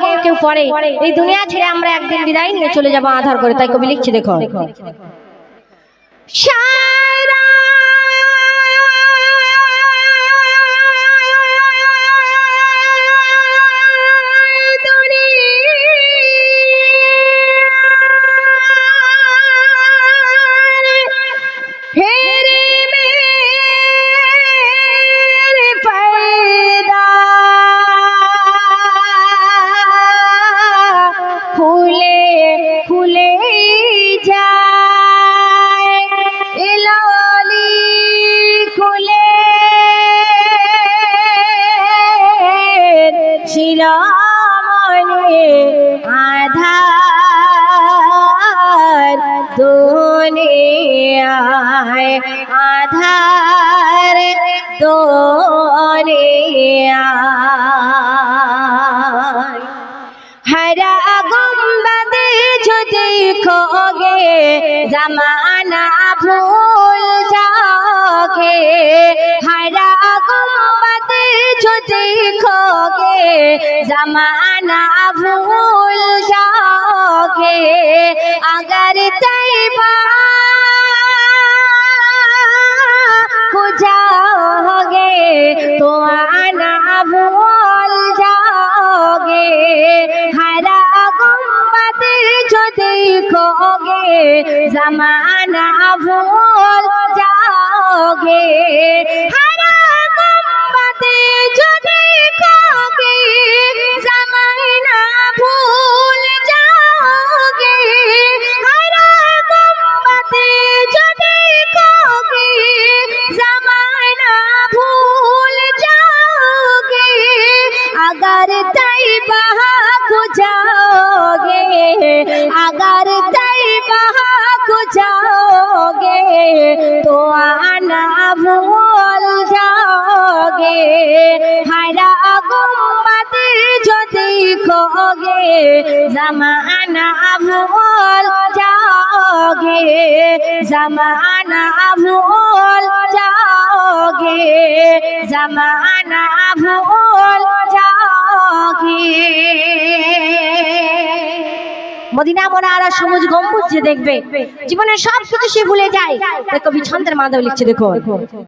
এবং কেউ পড়ে, এই দুনিয়া ছেড়ে আমরা একদিন বিদায় নিয়ে চলে যাবো আধার করে। তাই কবি লিখছে, দেখো সারা আধার দুনিয়ায়, আধার দুনিয়ায় হরা গুম্বদ যদি খোগে জমানা ভুল যাওগে, হরা গুম্বদ যদি খোগে जमाना भूल जाओगे, अगर तैबा को जाओगे तो आना भूल जाओगे, हरा गुम्बद जो देखोगे जमाना भूल जाओगे, हरा गुम्बद जो देखोगे जमाना भूल जाओगे, हरा गुम्बद जो देखोगे जमाना भूल जाओगे, अगर तैबा को जाओगे, अगर तैबा को जाओगे तो आना भूल जाओगे, हरा गुम्बद जो देखोगे जमाना भूल जाओगे, जमाना भूल जाओगे, जमाना भूल जाओगे। মদিনা মোনারা সবুজ গম্বুজ যে দেখবে জীবনের সব কিছু সে ভুলে যায়। কবি ছন্দের মাধ্যমে লিখছে, দেখো